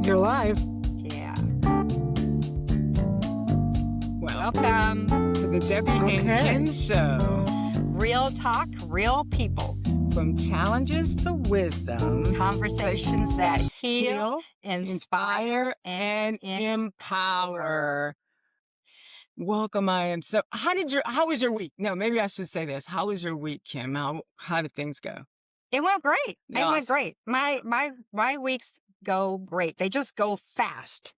You're live. Yeah. Welcome Welcome. to the Debbie and Okay. Ken Show. Real talk, real people. From challenges to wisdom, Conversations that heal, inspire, and empower. Welcome. How was your week? No, maybe I should say this. How was your week, Kim? How did things go? It went great. It Awesome. went great. My weeks go great. They just go fast.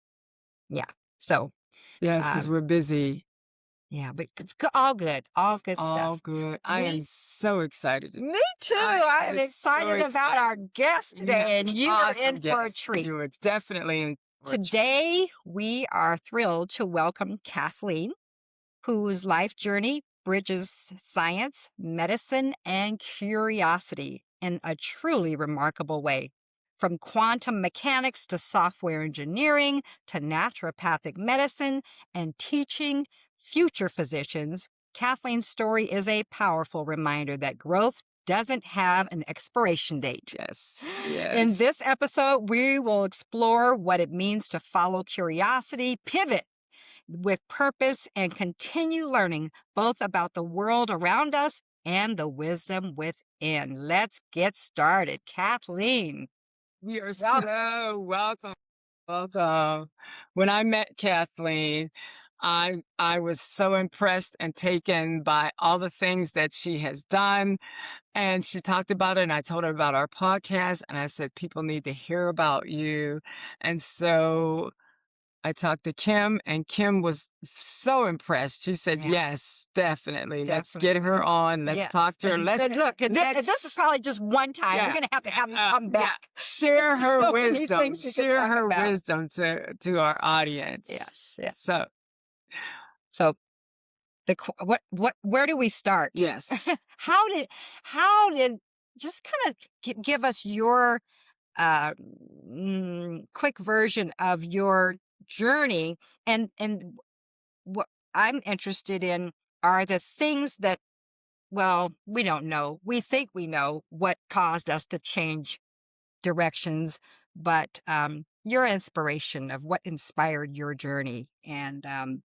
Yeah. So, Yes, because we're busy. yeah, but it's all good. All good All stuff. good. I am so excited. Me too. I'm I'm just so excited about our guest today, and you are in for a treat. You are definitely in for a treat. Today, we are thrilled to welcome Kathleen, whose life journey bridges science, medicine, and curiosity in a truly remarkable way. From quantum mechanics to software engineering to naturopathic medicine and teaching future physicians, Kathleen's story is a powerful reminder that growth doesn't have an expiration date. Yes. In this episode, we will explore what it means to follow curiosity, pivot with purpose, and continue learning both about the world around us and the wisdom within. Let's get started. Kathleen. We are so welcome. Welcome. When I met Kathleen, I was so impressed and taken by all the things that she has done. And she talked about it, and I told her about our podcast, and I said, people need to hear about you. And so I talked to Kim, and Kim was so impressed. She said, Yeah. yes, definitely. Let's get her on. Let's Yes. talk to her. And look, this is probably just one time. Yeah. We're going to have you come back. Share her So many wisdom. things we could Share talk her about. wisdom to our audience. Yes. So Where do we start? yes. How did just kind of give us your quick version of your journey, and what I'm interested in are the things that, well, we don't know. We think we know what caused us to change directions, but your inspiration of what inspired your journey, and And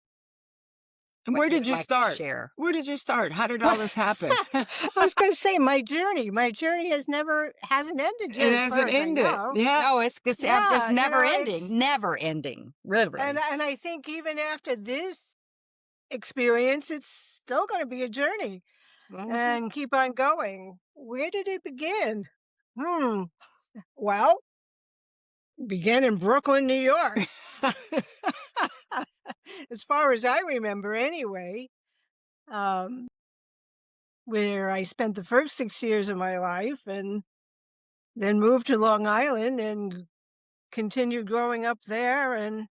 what where you did would you like to start? share. Where did you start? How did all this happen? I was going to say my journey hasn't ended yet. It as far hasn't as I ended. know. Yeah. No, it's Yeah, never it's- ending, never ending, literally. And I think even after this experience, it's still going to be a journey Mhm. and keep on going. Where did it begin? Well, it began in Brooklyn, New York. As far as I remember, anyway. Where I spent the first 6 years of my life, and then moved to Long Island and continued growing up there. And,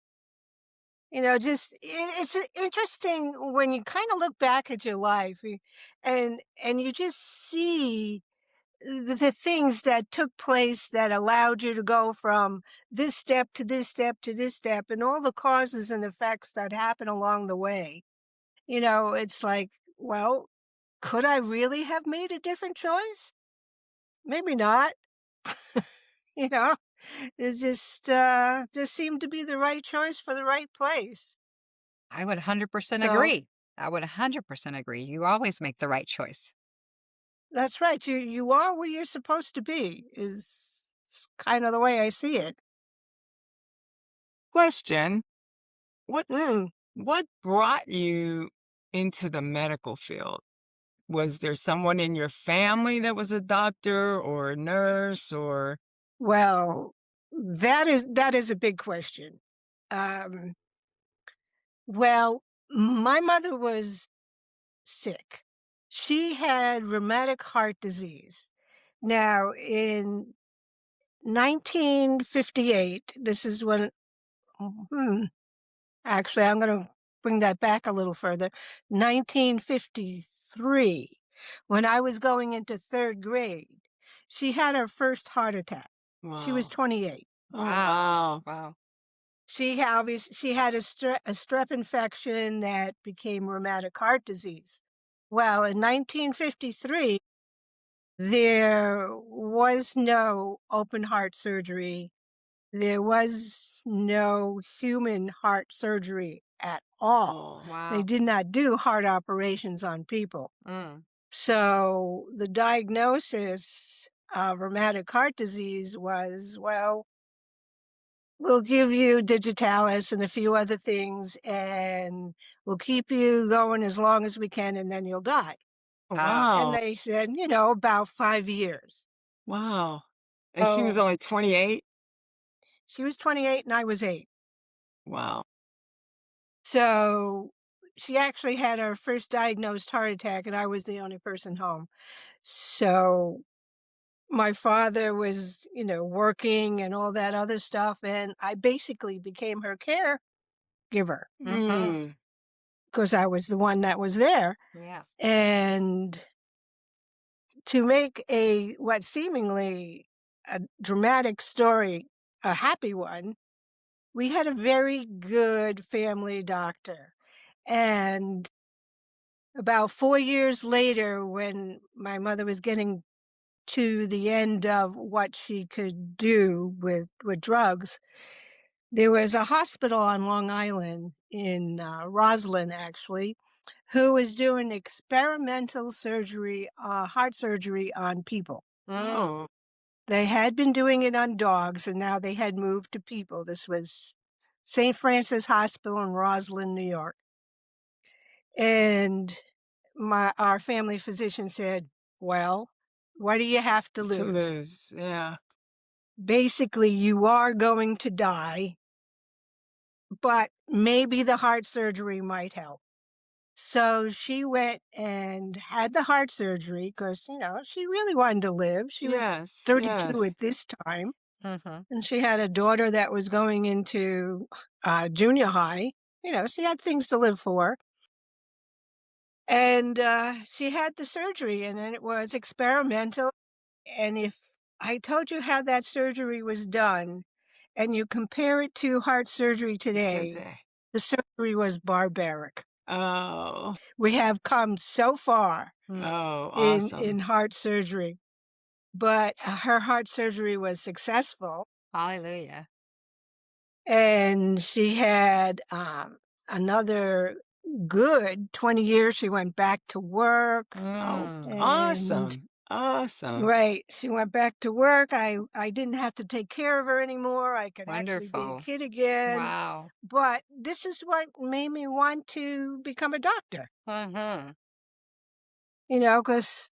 it's interesting when you kind of look back at your life and you just see the things that took place that allowed you to go from this step to this step to this step, and all the causes and effects that happen along the way. It's like, well, could I really have made a different choice? Maybe not. It just seemed to be the right choice for the right place. I would 100% So- agree. I would 100% agree. You always make the right choice. That's right. You are where you're supposed to be is kind of the way I see it. Question. Mm. What brought you into the medical field? Was there someone in your family that was a doctor or a nurse or? Well, that is a big question. Well, my mother was sick. She had rheumatic heart disease. Now, in 1958, this is when, actually, I'm going to bring that back a little further. 1953, when I was going into third grade, she had her first heart attack. She was 28. Wow. Wow. She had a strep infection that became rheumatic heart disease. Well, in 1953, There was no open heart surgery. There was no human heart surgery at all. Oh. They Wow. did not do heart operations on people. Mm. So the diagnosis of rheumatic heart disease was, well, we'll give you digitalis and a few other things, and we'll keep you going as long as we can, and then you'll die. And Wow. they said, about 5 years. Wow. And she was So only 28? she was 28 and I was 8. Wow. So she actually had her first diagnosed heart attack, and I was the only person home. So my father was, working and all that other stuff, and I basically became her caregiver Mm-hmm. Mm. because I was the one that was there. Yeah. And to make what seemingly a dramatic story a happy one, we had a very good family doctor. And about 4 years later, when my mother was getting to the end of what she could do with drugs, there was a hospital on Long Island in Roslyn, actually, who was doing experimental surgery, heart surgery on people. Mm. Oh. They had been doing it on dogs, and now they had moved to people. This was St. Francis Hospital in Roslyn, New York. And our family physician said, well, what do you have to To lose? lose. Yeah. Basically, you are going to die, but maybe the heart surgery might help. So she went and had the heart surgery because, she really wanted to live. She was Yes. 32 Yes. at this time. Mm-hmm. And she had a daughter that was going into junior high. She had things to live for. And she had the surgery, and then it was experimental. And if I told you how that surgery was done, and you compare it to heart surgery today, Today. the surgery was barbaric. Oh. We have come so far Mm. Oh, in awesome. heart surgery, but her heart surgery was successful. Hallelujah. And she had another good 20 years. She went back to work. Oh, Mm. And awesome. Awesome. right, she went back to work. I didn't have to take care of her anymore. I could actually be a Wonderful. kid again. Wow. But this is what made me want to become a doctor. Mm-hmm. Because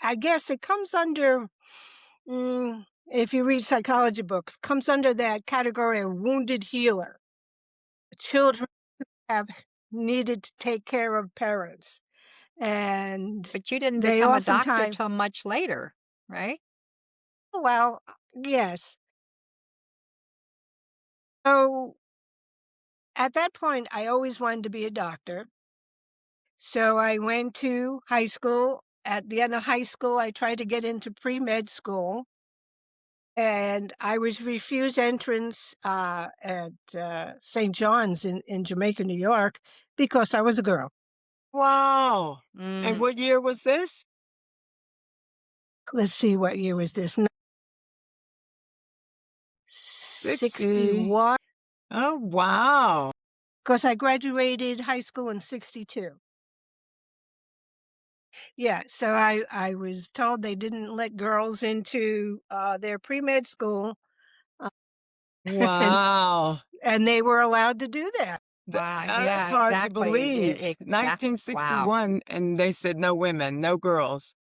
I guess it comes under, if you read psychology books, comes under that category of wounded healer. Children have needed to take care of parents. And But you didn't they become a doctor oftentimes, till much later, right? well, yes. So at that point, I always wanted to be a doctor. So I went to high school. At the end of high school, I tried to get into pre-med school. And I was refused entrance at St. John's in Jamaica, New York, because I was a girl. Wow. And Mm. what year was this? Let's see, what year was this? 60. 61. Oh, wow. Because I graduated high school in 62. Yeah, so I was told they didn't let girls into their pre-med school, and, Wow. and they were allowed to do that. Wow. That's Yeah, hard to exactly. believe. Wow. 1961, and they said no women, no girls.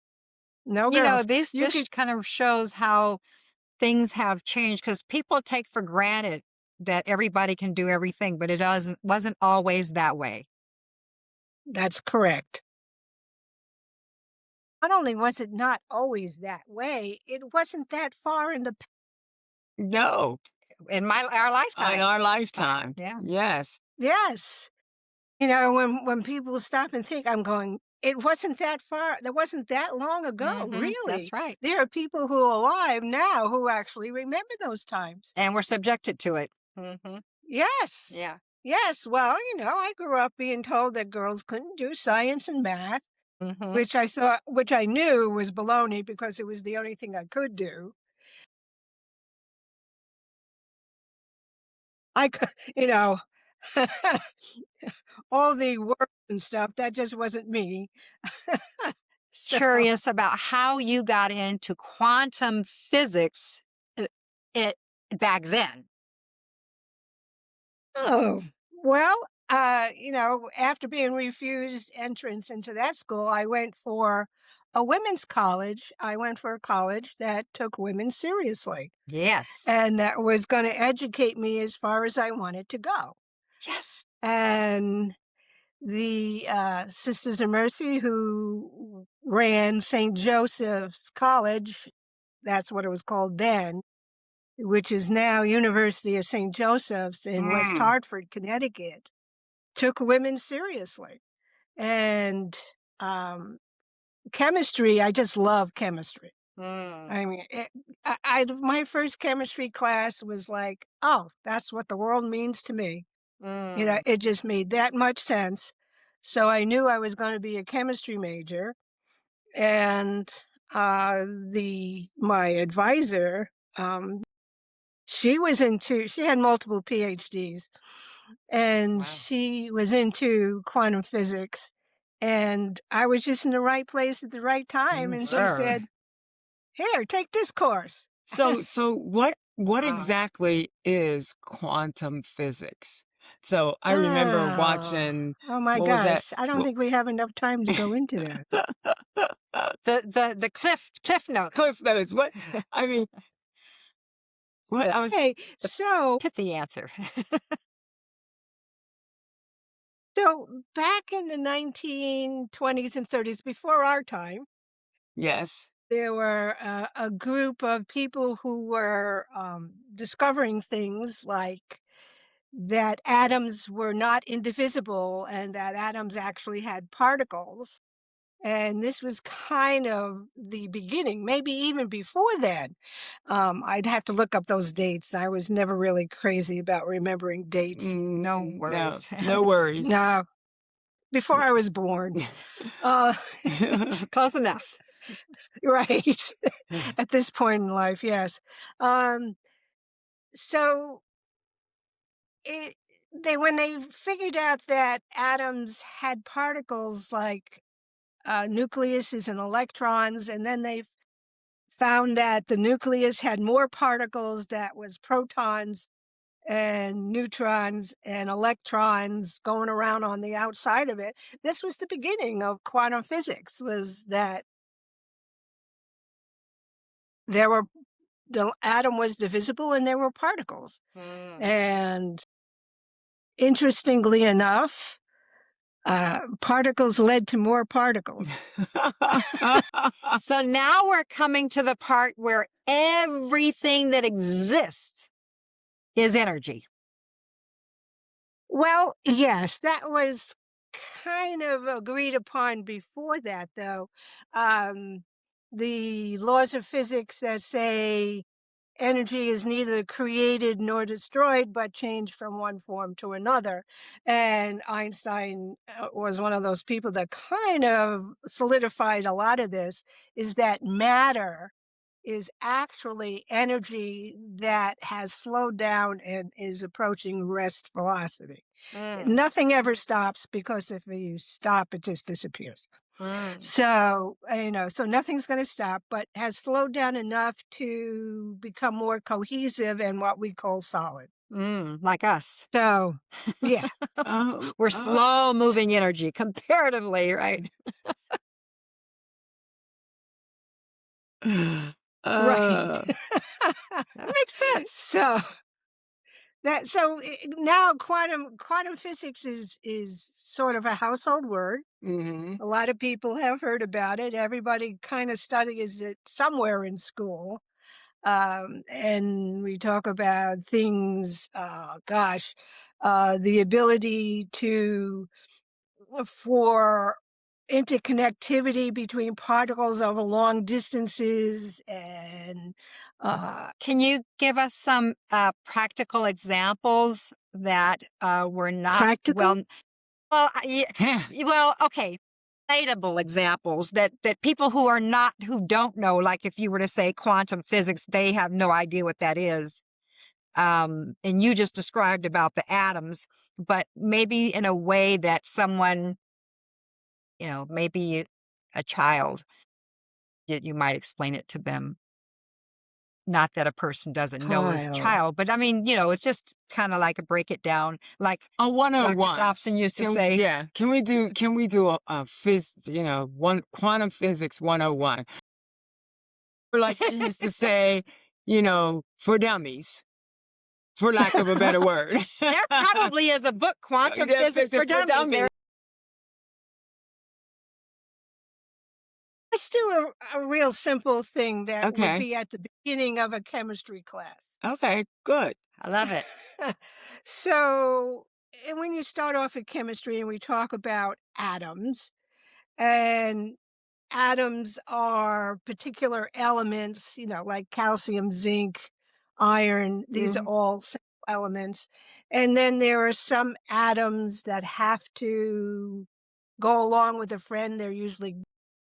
No You know, girls. this You this could, kind of shows how things have changed because people take for granted that everybody can do everything, but it wasn't always that way. that's correct. Not only was it not always that way, it wasn't that far in the past. No, In our in lifetime. our lifetime. Yeah. Yes. Yes. When people stop and think, I'm going, it wasn't that far. That wasn't that long ago, Mhm. That's really. right. There are people who are alive now who actually remember those times. And we're subjected to it. Mhm. Yes. Yeah. Yes. Well, I grew up being told that girls couldn't do science and math. Mhm. which I knew was baloney because it was the only thing I could do. I could, all the work and stuff, that just wasn't me. So, Curious about how you got into quantum physics uh, it back then. oh, well, after being refused entrance into that school, I went for a women's college. I went for a college that took women seriously Yes. and that was going to educate me as far as I wanted to go. Yes. And the Sisters of Mercy, who ran St. Joseph's College, that's what it was called then, which is now University of St. Joseph's in West Mm. Hartford, Connecticut, took women seriously. And chemistry, I just love chemistry. Mm. I mean, my first chemistry class was like, oh, that's what the world means to me. Mm. It just made that much sense. So I knew I was going to be a chemistry major. And my advisor, she had multiple PhDs, and Wow. she was into quantum physics. And I was just in the right place at the right time. And she Sure. said, here, take this course. So what Wow. exactly is quantum physics? So I remember watching, Oh my what was that? gosh. I don't think we have enough time to go into that. The cliff notes. Cliff notes. What? I mean, what I was. Okay, so Pithy answer. back in the 1920s and 30s, before our time, Yes. there were a group of people who were discovering things like that atoms were not indivisible and that atoms actually had particles. And this was kind of the beginning, maybe even before then. I'd have to look up those dates. I was never really crazy about remembering dates. No No, worries. no worries. No, before I was born. Uh, Close enough. right. At this point in life, yes. So when they figured out that atoms had particles like nucleuses and electrons, and then they found that the nucleus had more particles, that was protons and neutrons and electrons going around on the outside of it. This was the beginning of quantum physics, was that the atom was divisible and there were particles. And interestingly enough, particles led to more particles. So now we're coming to the part where everything that exists is energy. Well, yes, that was kind of agreed upon before that, though. The laws of physics that say energy is neither created nor destroyed, but changed from one form to another. And Einstein was one of those people that kind of solidified a lot of this, is that matter is actually energy that has slowed down and is approaching rest velocity. Nothing ever stops, because if you stop, it just disappears. So, so nothing's going to stop, but has slowed down enough to become more cohesive and what we call solid. Like us. So, yeah. We're slow moving energy comparatively, right? Right. That makes sense. So now quantum physics is sort of a household word. Mhm. A lot of people have heard about it. Everybody kind of studies it somewhere in school. And we talk about things, the ability for interconnectivity between particles over long distances, and Can you give us some practical examples that were not practical. well, okay. relatable examples that people who don't know, like if you were to say quantum physics, they have no idea what that is. And you just described about the atoms, but maybe in a way that someone, maybe a child, you might explain it to them. Not that a person doesn't know as a child, but I mean, it's just kind of like a break it down, like A Dr. 101. Dobson used to say. Yeah. Can we do quantum physics 101? Or like you used to say, for dummies, for lack of a better word. There probably is a book, Quantum Physics for Dummies. Let's do a real simple thing that would Okay. be at the beginning of a chemistry class. Okay, good. I love it. So, and when you start off at chemistry and we talk about atoms, and atoms are particular elements, like calcium, zinc, iron, these are all simple elements. And then there are some atoms that have to go along with a friend. They're usually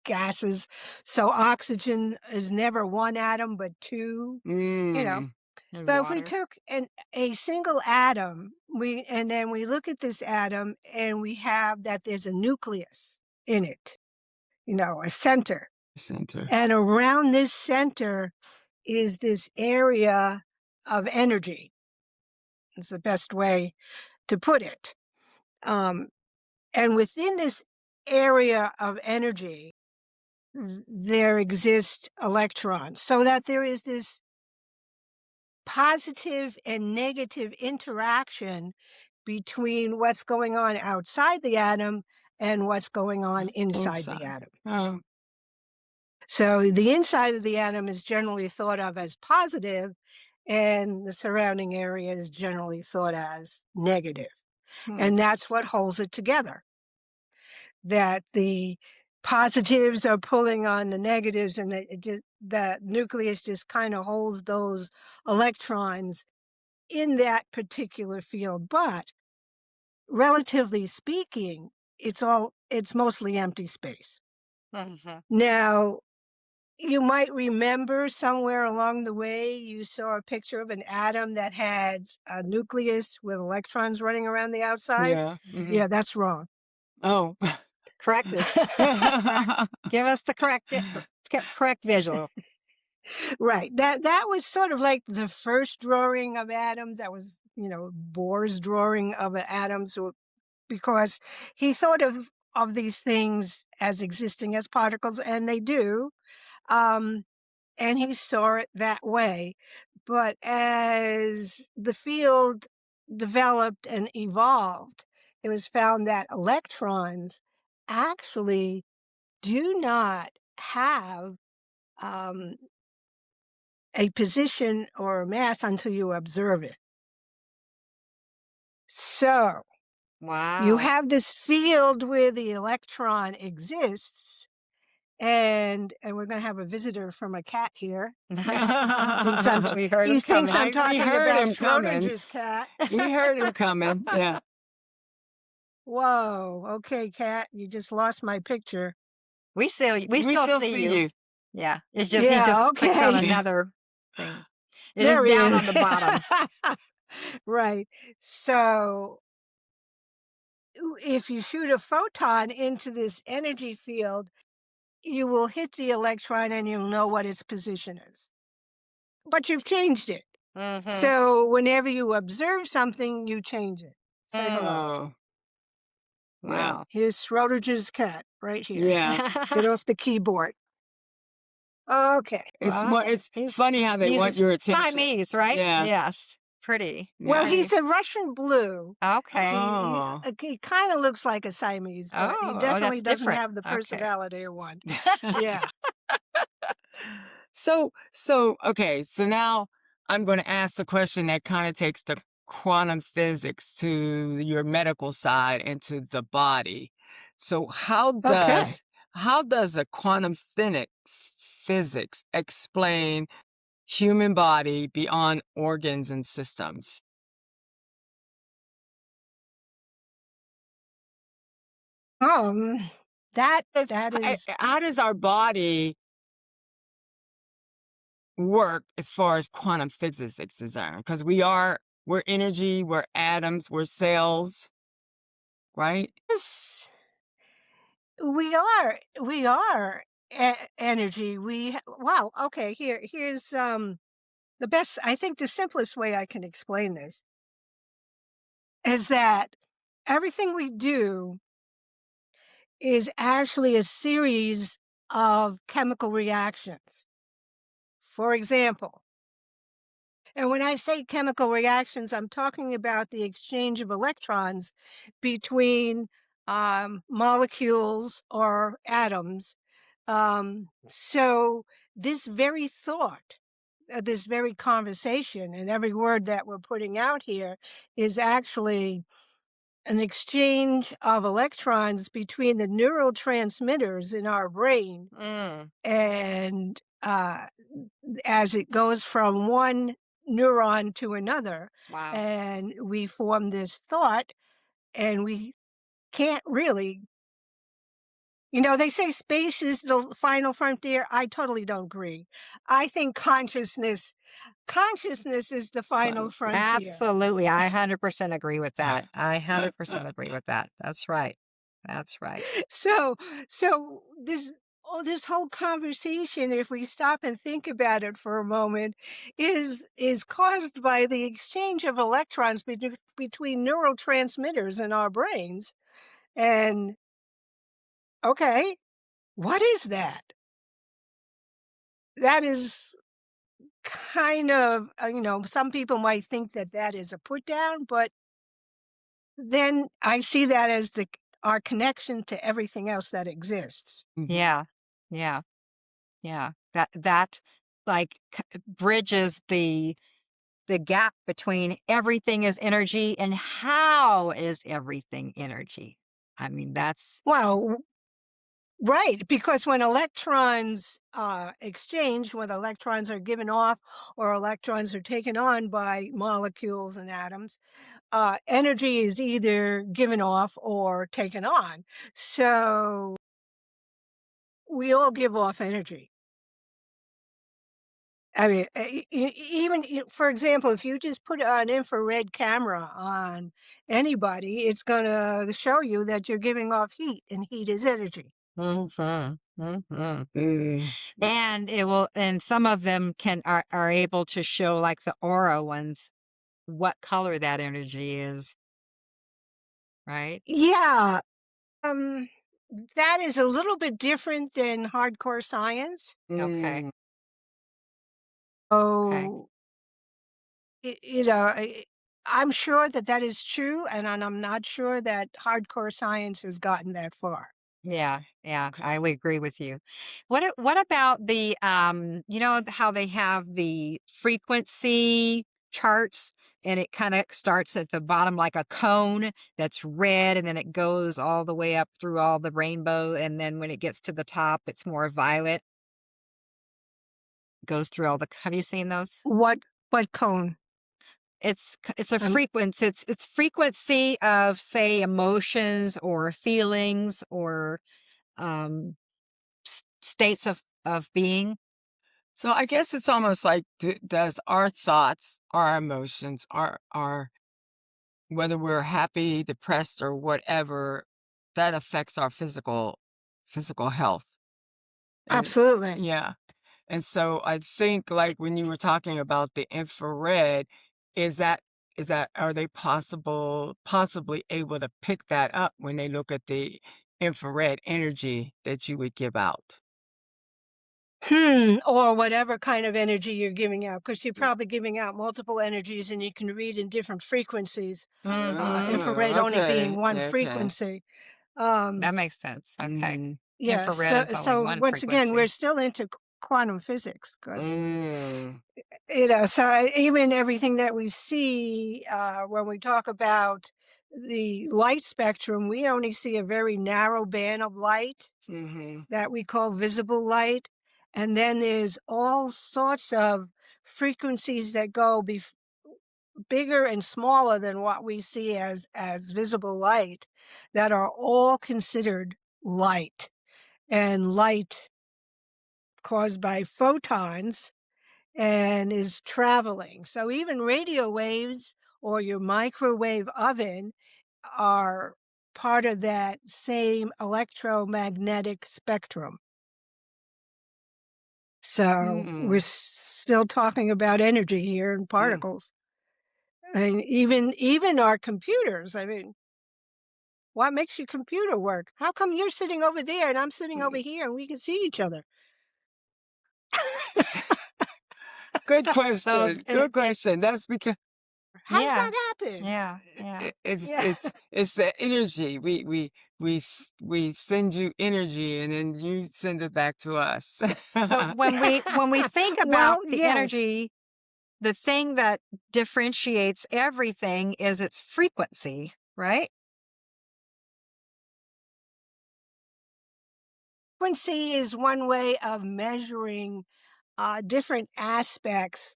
gases. So oxygen is never one atom, but two, Mm. And But if we water. took a single atom, and then we look at this atom and we have that there's a nucleus in it, a center. Center. And around this center is this area of energy. It's the best way to put it. And within this area of energy, there exist electrons, so that there is this positive and negative interaction between what's going on outside the atom and what's going on inside the atom. Oh. So the inside of the atom is generally thought of as positive, and the surrounding area is generally thought as negative. And that's what holds it together. That the positives are pulling on the negatives, and the nucleus just kind of holds those electrons in that particular field. But relatively speaking, it's mostly empty space. Now, you might remember somewhere along the way you saw a picture of an atom that had a nucleus with electrons running around the outside. Yeah. Yeah, that's wrong. Oh. Correct us. Give us the correct visual. Right. That was sort of like the first drawing of atoms. That was, Bohr's drawing of atoms, because he thought of these things as existing as particles, and they do. And he saw it that way. But as the field developed and evolved, it was found that electrons actually do not have a position or a mass until you observe it. So Wow. you have this field where the electron exists, and we're going to have a visitor from a cat here. We heard him He thinks coming. I'm talking about Schrodinger's cat. We heard him coming. Yeah. Whoa. Okay, cat. You just lost my picture. We still see you. Yeah. It's just Yeah, he just clicked on okay. another thing. It There is he down is. on the bottom. Right. So if you shoot a photon into this energy field, you will hit the electron and you'll know what its position is. But you've changed it. So whenever you observe something, you change it. Say hello. Oh. Wow. Here's Schrodinger's cat right here. Yeah. Get off the keyboard. Okay. It's funny how they want your attention. Siamese, right? Yeah. Yes. Pretty. Well, Nice. he's a Russian blue. Okay. Oh. He kind of looks like a Siamese, but he definitely that's doesn't different. have the Okay. personality of one. Yeah. So now I'm going to ask the question that kind of takes the quantum physics to your medical side and to the body. So how does a quantum physics explain human body beyond organs and systems? That Does- that h- is How does our body work as far as quantum physics is concerned? Because we're energy, we're atoms, we're cells, right? yes, we are energy. Well, okay, here's the best, I think the simplest way I can explain this is that everything we do is actually a series of chemical reactions. For example, and when I say chemical reactions, I'm talking about the exchange of electrons between molecules or atoms. So this very thought, this very conversation, and every word that we're putting out here is actually an exchange of electrons between the neurotransmitters in our brain. And as it goes from one neuron to another, Wow. and we form this thought, and we can't really, they say space is the final frontier. I totally don't agree. I think consciousness is the final frontier. Absolutely. I 100% agree with that. I 100% agree with that. That's right. That's right. So this whole conversation, if we stop and think about it for a moment, is caused by the exchange of electrons between neurotransmitters in our brains. And okay, what is that? That is kind of, some people might think that that is a put down, but then I see that as our connection to everything else that exists. Yeah. Yeah. Yeah. That like bridges the gap between everything is energy and how is everything energy. I mean, that's Well, right, because when electrons exchange, when electrons are given off or electrons are taken on by molecules and atoms, energy is either given off or taken on. So we all give off energy. I mean, even for example, if you just put an infrared camera on anybody, it's going to show you that you're giving off heat, and heat is energy. and it will, and some of them are able to show, like the aura ones, what color that energy is, right? Yeah, that is a little bit different than hardcore science. Okay. Okay. So, I'm sure that is true, and I'm not sure that hardcore science has gotten that far. Yeah, yeah, I would agree with you. What about the how they have the frequency charts, and it kind of starts at the bottom like a cone that's red, and then it goes all the way up through all the rainbow, and then when it gets to the top it's more violet. Goes through all the Have you seen those? What cone? It's a Um, frequency, it's frequency of, say, emotions or feelings or um states of being. So I guess it's almost like, does our thoughts, our emotions, our whether we're happy, depressed, or whatever, that affects our physical health. And Absolutely. yeah. And so I think, like, when you were talking about the infrared, is that are they possibly able to pick that up when they look at the infrared energy that you would give out? Or whatever kind of energy you're giving out, because you're probably giving out multiple energies, and you can read in different frequencies. Infrared only being Okay. one Okay. frequency. Um, That makes sense. Okay. yeah. Infrared is only So one once again, we're frequency. still into quantum physics, because Mm. so even everything that we see when we talk about the light spectrum, we only see a very narrow band of light Mhm. that we call visible light. And then there's all sorts of frequencies that go bigger and smaller than what we see as visible light, that are all considered light, and light caused by photons and is traveling. So even radio waves or your microwave oven are part of that same electromagnetic spectrum. So we're still talking about energy here and particles. I mean, even our computers. I mean, what makes your computer work? How come you're sitting over there and I'm sitting over here and we can see each other? Good So question. Good question. That's because How does yeah, that happen? yeah, yeah. Yeah. it's the energy. We send you energy and then you send it back to us. So when we think Well, about the yes. energy, the thing that differentiates everything is its frequency, right? Frequency is one way of measuring different aspects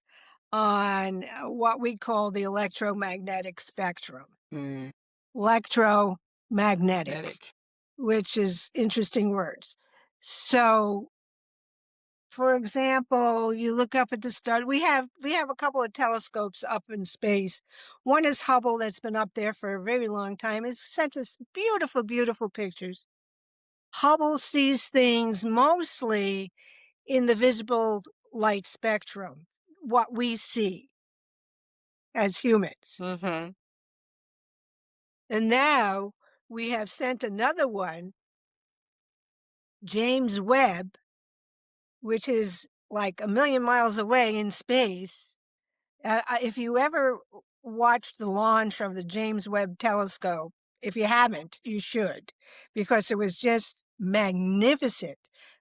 on what we call the electromagnetic spectrum. Mm, Electromagnetic, magnetic. which is interesting words. So, for example, you look up at the stars. We have a couple of telescopes up in space. One is Hubble, that's been up there for a very long time. It's sent us beautiful, beautiful pictures. Hubble sees things mostly in the visible light spectrum, what we see as humans. Mm-hmm. And now we have sent another one, James Webb, which is like a million miles away in space. If you ever watched the launch of the James Webb telescope, if you haven't, you should, because it was just magnificent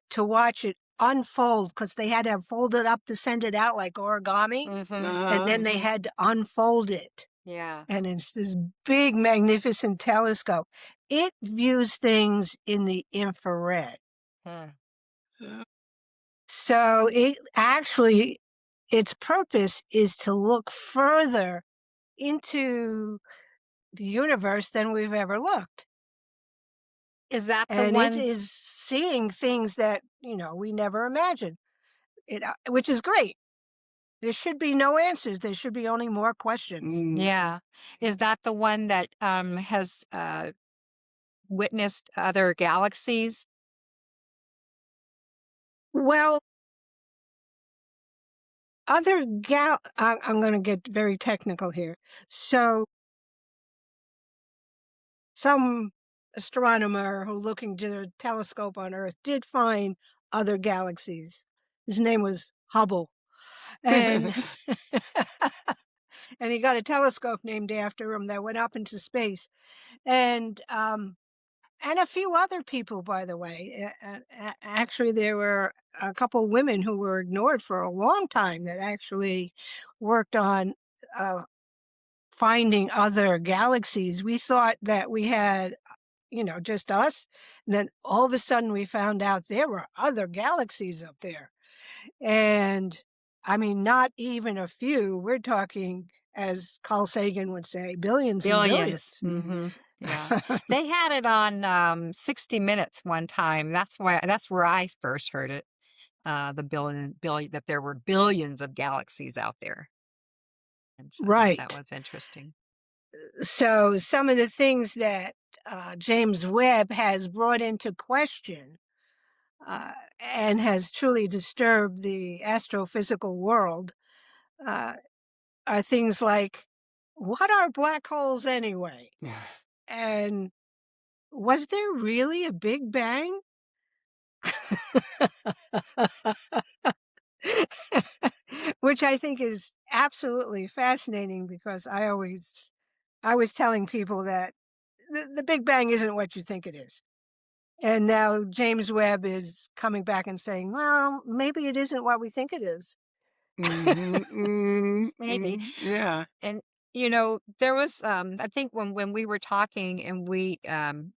to watch it unfold, because they had to fold it up to send it out like origami, Mm-hmm. and then they had to unfold it. Yeah. And it's this big, magnificent telescope. It views things in the infrared. Huh. So it actually, its purpose is to look further into the universe than we've ever looked. Is that the And it one? is seeing things that, we never imagined, which is great. There should be no answers. There should be only more questions. Mm, Yeah. Is that the one that has witnessed other galaxies? Well, I'm going to get very technical here. So some astronomer who looking to a telescope on Earth did find other galaxies. His name was Hubble. And and he got a telescope named after him that went up into space. And a few other people, by the way. Actually, there were a couple women who were ignored for a long time that actually worked on finding other galaxies. We thought that we had, just us. And then all of a sudden we found out there were other galaxies up there. And I mean, not even a few. We're talking, as Carl Sagan would say, billions and Billions. billions. Mm-hmm. Yeah. They had it on 60 Minutes one time. That's where I first heard it. The billion that there were billions of galaxies out there. And so that Right. was interesting. So some of the things that James Webb has brought into question and has truly disturbed the astrophysical world are things like, what are black holes anyway? And was there really a Big Bang? Which I think is absolutely fascinating, because I was telling people that the Big Bang isn't what you think it is. And now James Webb is coming back and saying, well, maybe it isn't what we think it is. Maybe. yeah. And there was I think when we were talking and we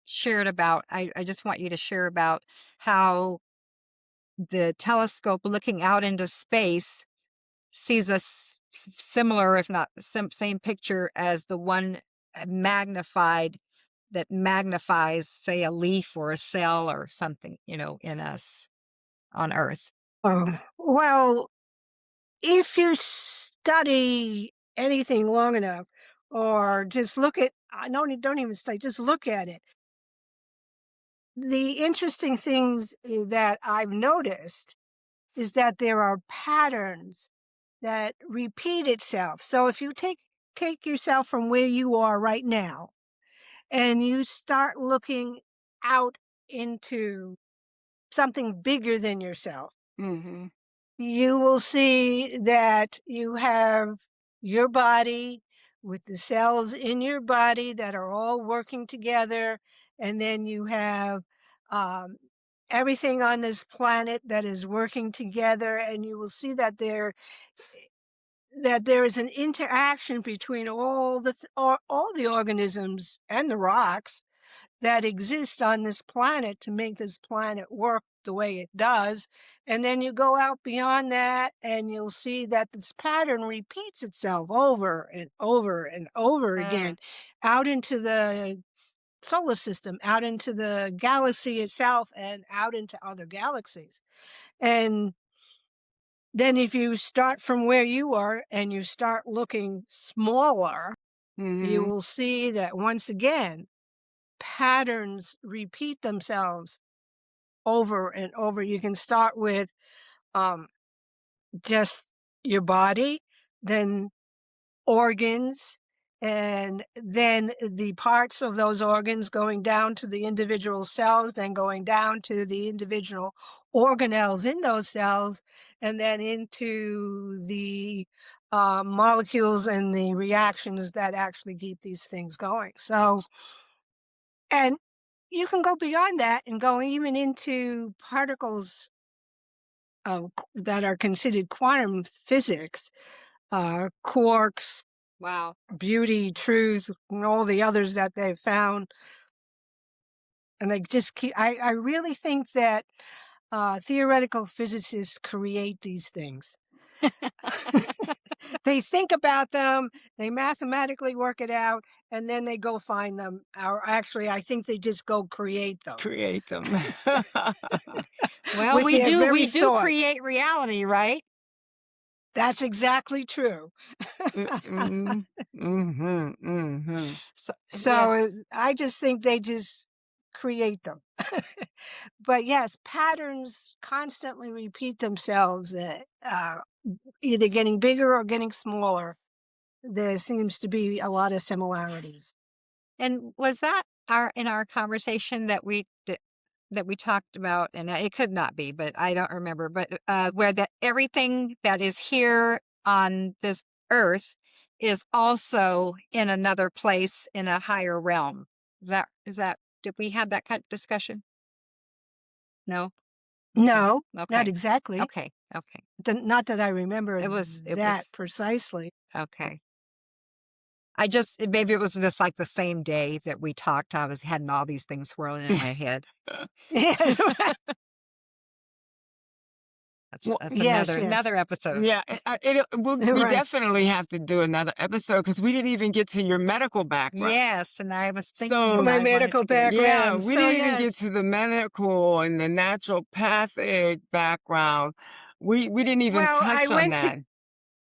shared about, I just want you to share about how the telescope looking out into space sees a similar, if not same picture as the one magnified that magnifies, say, a leaf or a cell or something, in us on Earth? Well, if you study anything long enough, or just look at, I don't even study, just look at it. The interesting things that I've noticed is that there are patterns that repeat itself. So if you take yourself from where you are right now and you start looking out into something bigger than yourself, Mm-hmm. you will see that you have your body with the cells in your body that are all working together. And then you have everything on this planet that is working together. And you will see that there is an interaction between all the organisms and the rocks that exist on this planet to make this planet work the way it does. And then you go out beyond that and you'll see that this pattern repeats itself over and over and over again out into the solar system, out into the galaxy itself, and out into other galaxies. And then if you start from where you are and you start looking smaller, you Mm-hmm. will see that once again, patterns repeat themselves over and over. You can start with just your body, then organs, and then the parts of those organs going down to the individual cells, then going down to the individual organelles in those cells, and then into the molecules and the reactions that actually keep these things going. So, and you can go beyond that and go even into particles that are considered quantum physics, quarks, Wow. beauty, truth, and all the others that they've found. And they just keep, I really think that theoretical physicists create these things. They think about them, they mathematically work it out, and then they go find them. Or actually, I think they just go create them Create them. Well, with we their do very we do thought. create reality, right? That's exactly true. Mm-hmm. Mm-hmm. Mm-hmm. So, yes. So I just think they just create them. But yes, patterns constantly repeat themselves, either getting bigger or getting smaller. There seems to be a lot of similarities. And was that in our conversation that we talked about, and it could not be, but I don't remember, but where that everything that is here on this earth is also in another place in a higher realm. Is that did we have that kind of discussion? No? No, not Okay. exactly. Okay. Okay. Not that I remember It was that precisely. okay. Maybe it was just like the same day that we talked, I was having all these things swirling in my head. Yes, That's yes, another yes. episode. Yeah, we Right. definitely have to do another episode because we didn't even get to your medical background. Yes, and I was thinking So, My I wanted medical to get into yeah, background. we So didn't even get yes. to the medical and the naturopathic background. We didn't even Well, touch on that.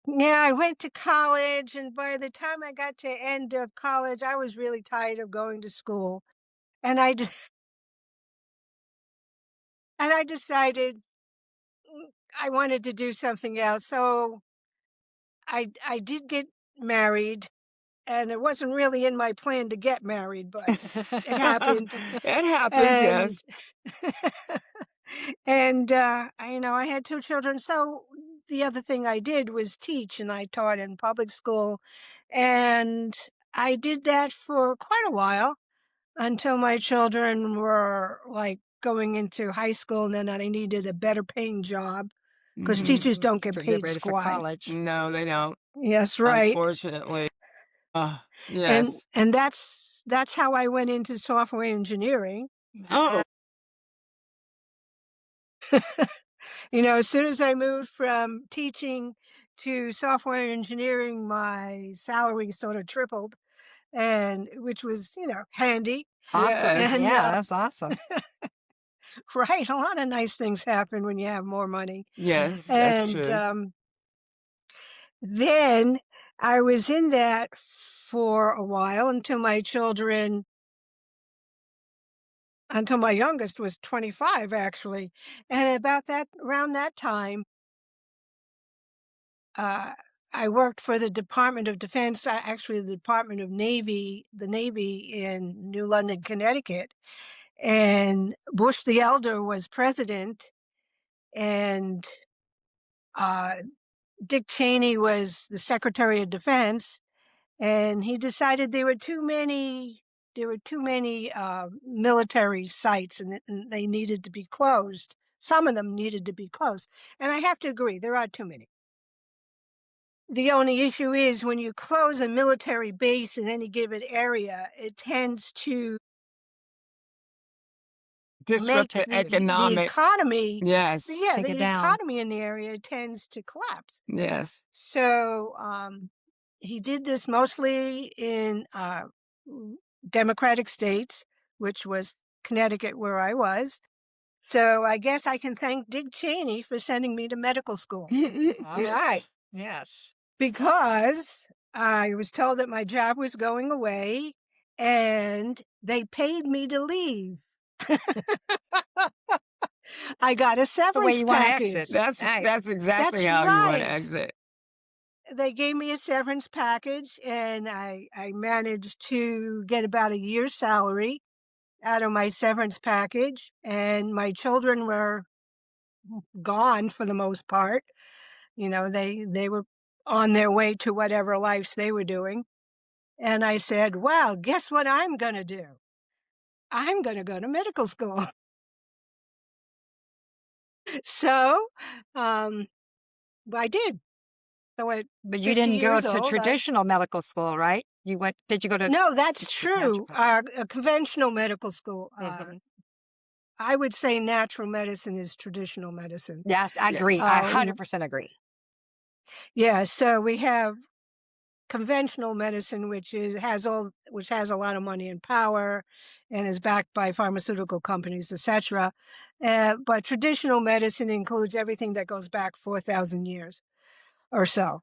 I went to college, and by the time I got to end of college, I was really tired of going to school. And I just and I decided I wanted to do something else. So I did get married, and it wasn't really in my plan to get married, but it happened. It happens, And yes. and I had 2 children. So the other thing I did was teach, and I taught in public school, and I did that for quite a while until my children were like going into high school, and then I needed a better paying job because Hmm. teachers don't get to get paid ready for squat. college. No, they don't, Yes, right. unfortunately. And Yes. and that's how I went into software engineering. Oh, As soon as I moved from teaching to software engineering, my salary sort of tripled. and which was, handy. Awesome. And Yes. Yeah, that's awesome. right, a lot of nice things happen when you have more money. Yes, Mhm. that's And true. then I was in that for a while until my youngest was 25, actually. And around that time, uh, I worked for the Department of Defense, actually the Department of the Navy in New London, Connecticut. And Bush the Elder was president, and uh, Dick Cheney was the Secretary of Defense, and he decided there were too many military sites, and they needed to be closed. Some of them needed to be closed, and I have to agree, there are too many. The only issue is when you close a military base in any given area, it tends to Disrupt make the the economic. economy, Yes. Take it the down. economy in the area tends to collapse. Yes. So he did this mostly in Democratic states, which was Connecticut, where I was. So I guess I can thank Dick Cheney for sending me to medical school, All right. Yes. because I was told that my job was going away and they paid me to leave. I got a The way severance you want to package. exit. That's Right. that's exactly That's how you want to right. exit. They gave me a severance package, and I managed to get about a year's salary out of my severance package, and my children were gone for the most part. They were on their way to whatever lives they were doing. And I said, well, guess what I'm going to do? I'm going to go to medical school. So I did. So at But you 50 didn't go years to old, traditional medical school, right? Did you go to no, that's true. naturopathic? A conventional medical school. Mhm. I would say natural medicine is traditional medicine. Yes, I agree. I Yes. 100% agree. Yeah, so we have conventional medicine, which has a lot of money and power, and is backed by pharmaceutical companies, etc. But traditional medicine includes everything that goes back 4,000 years or so.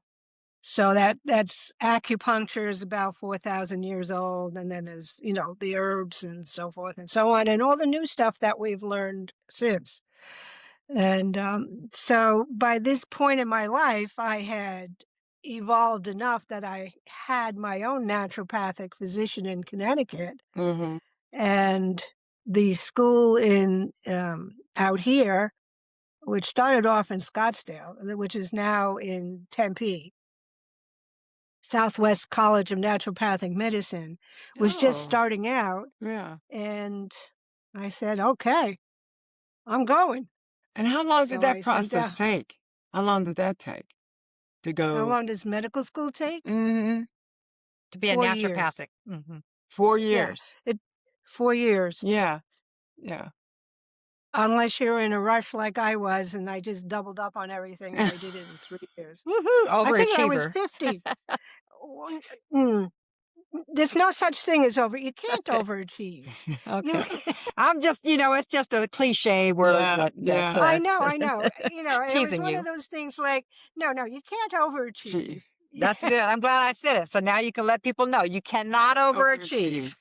So that's acupuncture is about 4,000 years old, and then there's the herbs and so forth and so on, and all the new stuff that we've learned since. And so by this point in my life, I had evolved enough that I had my own naturopathic physician in Connecticut, Mm-hmm. and the school in out here, which started off in Scottsdale, which is now in Tempe. Southwest College of Naturopathic Medicine was just Oh, starting out, yeah. and I said, okay, I'm going. And how long did So that I sent process out. take? How long did that take to How go? long does medical school take? Mm-hmm. To be a 4 years. naturopathic. Mhm. 4 Yeah, years. 4 years. Yeah. Yeah. Unless you're in a rush like I was, and I just doubled up on everything, and I did it in 3 years. Woohoo! I figured I was Overachiever. 50. Mm. There's no such thing as you can't Okay. overachieve. Okay. I'm just, it's just a cliche word Yeah. that Yeah. I know. It was teasing one you. of those things like, no, you can't overachieve. Gee. That's good. I'm glad I said it. So now you can let people know you cannot overachieve.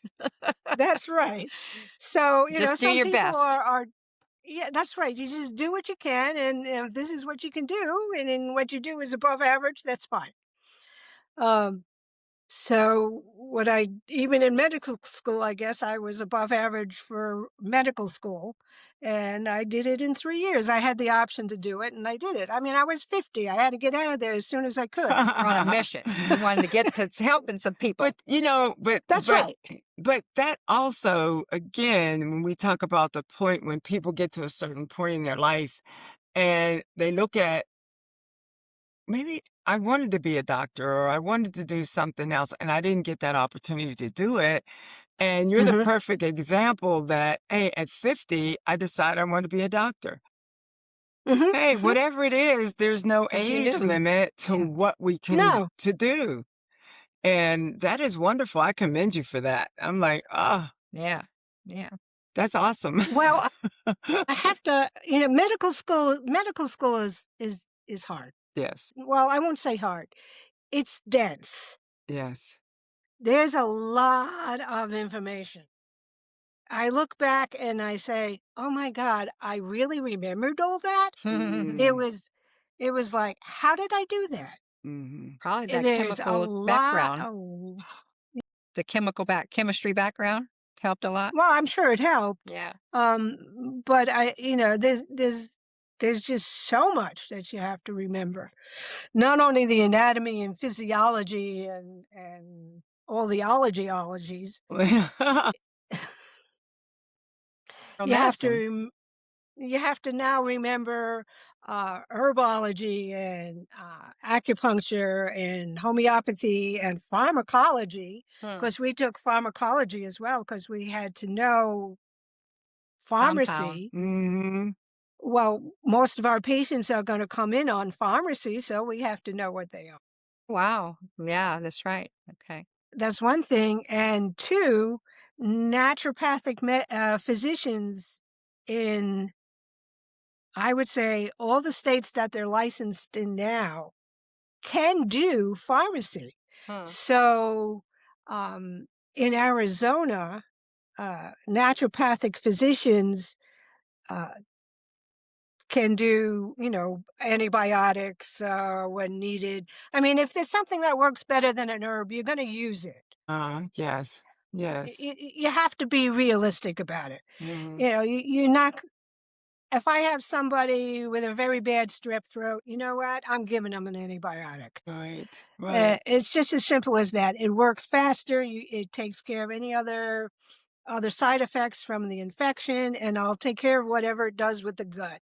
That's right. So, Just do some your people best. are, yeah, that's right. You just do what you can, and if this is what you can do, and then what you do is above average, that's fine. So even in medical school, I guess I was above average for medical school, and I did it in 3 years. I had the option to do it, and I did it. I mean, I was 50. I had to get out of there as soon as I could. You're on a mission. You wanted to get to helping some people. But That's right. But that also, again, when we talk about the point when people get to a certain point in their life and they look at, maybe I wanted to be a doctor or I wanted to do something else and I didn't get that opportunity to do it. And you're the Mhm. perfect example that, hey, at 50, I decided I want to be a doctor. Mhm. Hey, Mhm. whatever it is, there's no 'Cause you age knew. limit to Yeah. what we can No. to do. And that is wonderful. I commend you for that. I'm like, oh, Yeah. Yeah. that's awesome. Well, I have to, medical school is hard. Yes. Well, I won't say hard. It's dense. Yes. There's a lot of information. I look back and I say, "Oh my God, I really remembered all that?" It Mm, was it was like, "How did I do that?" mhm. Probably that There's a chemical lot background, of the chemistry background helped a lot. well, I'm sure it helped. Yeah. But there's just so much that you have to remember. Not only the anatomy and physiology and all the ologies. Or You have medicine. to you have to now remember herbology and acupuncture and homeopathy and pharmacology Hmm. because we took pharmacology as well because we had to know Compound. pharmacy. Mhm. Well, most of our patients are going to come in on pharmacy, so we have to know what they are. Wow. Yeah, that's right. Okay. That's one thing. And two, naturopathic physicians in, I would say, all the states that they're licensed in now can do pharmacy. Hmm. So um, in Arizona, naturopathic physicians uh, can do, antibiotics when needed. I mean, if there's something that works better than an herb, you're going to use it. Yes. Yes. You have to be realistic about it. Mhm. You're not. If I have somebody with a very bad strep throat, you know what? I'm giving them an antibiotic. Right. Right. It's just as simple as that. It works faster. It takes care of any other side effects from the infection, and I'll take care of whatever it does with the gut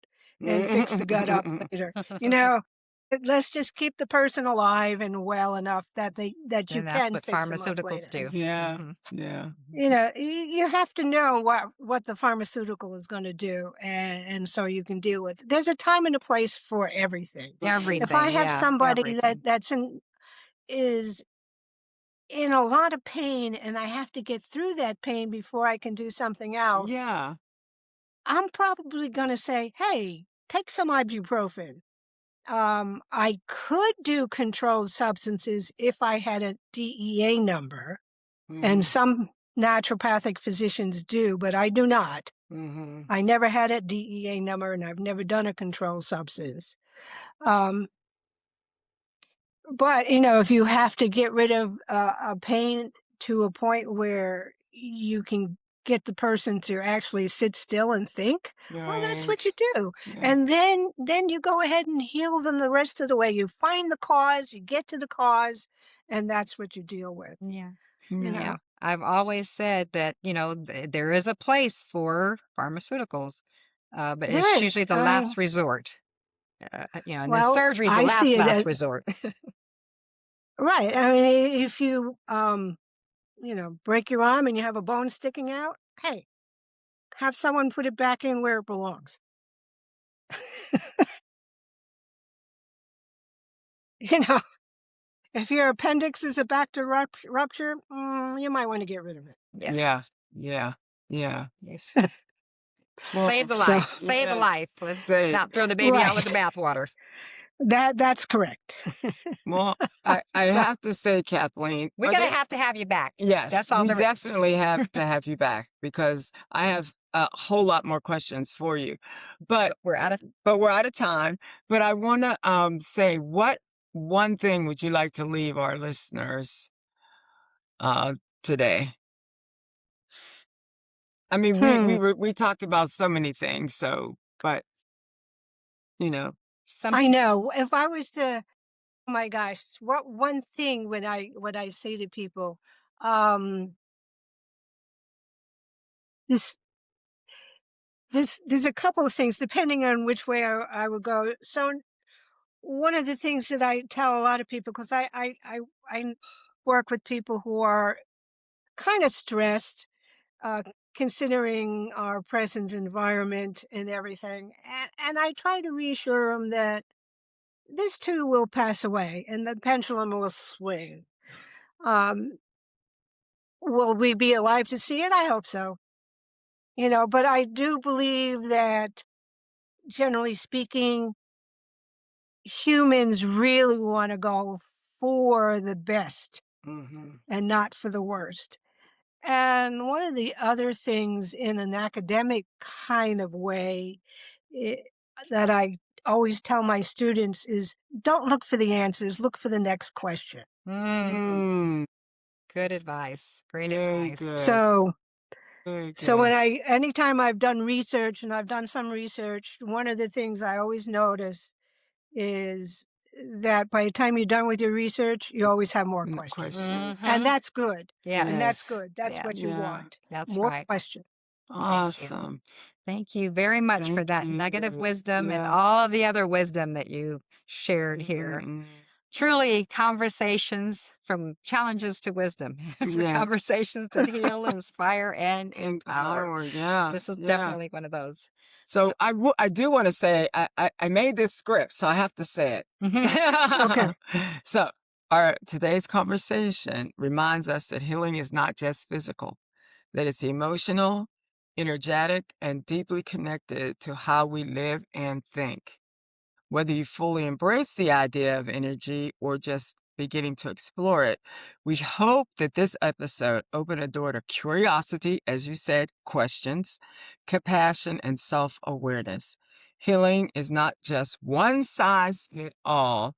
and fix the gut up later. Let's just keep the person alive and well enough that you And that's can what fix them up pharmaceuticals later. do. Yeah. Mhm. Yeah. You have to know what the pharmaceutical is going to do, and so you can deal with it. There's a time and a place for everything. If I Everything. have Yeah. somebody Everything. is in a lot of pain and I have to get through that pain before I can do something else, Yeah. I'm probably going to say, "Hey, take some ibuprofen." I could do controlled substances if I had a DEA number, and Mhm. some naturopathic physicians do, but I do not. Mhm. I never had a DEA number, and I've never done a controlled substance. Um, but if you have to get rid of a pain to a point where you can get the person to actually sit still and think, well, that's what Right. you do. Yeah. And then you go ahead and heal them the rest of the way. You find the cause, you get to the cause, and that's what you deal with. Yeah. You Yeah. Yeah. know, I've always said that, there is a place for pharmaceuticals, but there it's is. usually the last resort. And then Well, surgery is the I see it last as resort. right. I mean, if you break your arm and you have a bone sticking out, hey, have someone put it back in where it belongs. you know, if your appendix is about to rupture, you might want to get rid of it. Yeah. Yeah. Yeah. Yeah. Yes. Save Well, the So, life. Save the yes. life. Let's Say, not throw the baby out with the right. bathwater. That's correct. well, I So, have to say, Kathleen, We're are going there to have you back. yes, That's all we there is. definitely have to have you back because I have a whole lot more questions for you. But We're out of we're out of time. But I want to say, what one thing would you like to leave our listeners today? I mean, hmm. we talked about so many things, so but you know, some. I know. If I was to, oh my gosh, what one thing would I say to people? Um, this there's a couple of things depending on which way I would go. So one of the things that I tell a lot of people, because I work with people who are kind of stressed, uh, considering our present environment and everything, and I try to reassure them that this too will pass away and the pendulum will swing. Will we be alive to see it? I hope so. But I do believe that, generally speaking, humans really want to go for the best and not for the worst. And one of the other things in an academic kind of way that I always tell my students is, don't look for the answers, look for the next question. Mm. Good advice. Great Very advice. good. So Very So good. anytime I've done research, and I've done some research, one of the things I always notice is that by the time you're done with your research, you always have more No questions. questions. And that's good. Yes. And that's Yes. good. That's Yeah. what you Yeah. want. That's More right. questions. Awesome. Thank you very much for Thank that nugget of you. wisdom and Yeah. all of the other wisdom that you shared here. Mm-mm. Truly, conversations from challenges to wisdom, for Yeah. conversations that heal, inspire, and empower. Empower. Yeah. This is Yeah. definitely one of those. So I do want to say I made this script, so I have to say it. Mhm. Okay. So today's conversation reminds us that healing is not just physical, that it's emotional, energetic, and deeply connected to how we live and think. Whether you fully embrace the idea of energy or just beginning to explore it, we hope that this episode opened a door to curiosity, as you said, questions, compassion, and self-awareness. Healing is not just one size fits all,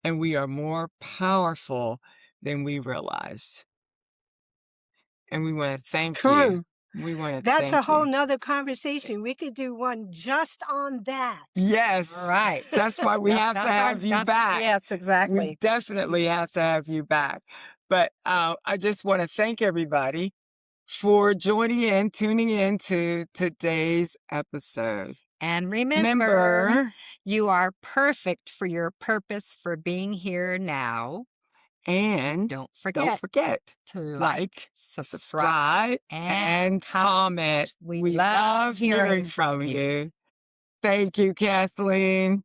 and we are more powerful than we realize. And we want to thank you. True. We want to That's a thank whole you. nother conversation. We could do one just on that. Yes. All right. That's why we have to have you back. Yes, We exactly. definitely have to have you back. But I just want to thank everybody for joining in, tuning in to today's episode. And remember, you are perfect for your purpose for being here now. And Don't don't forget forget to like, subscribe, subscribe, and comment. We We love love hearing hearing from from you. you. Thank you, Kathleen.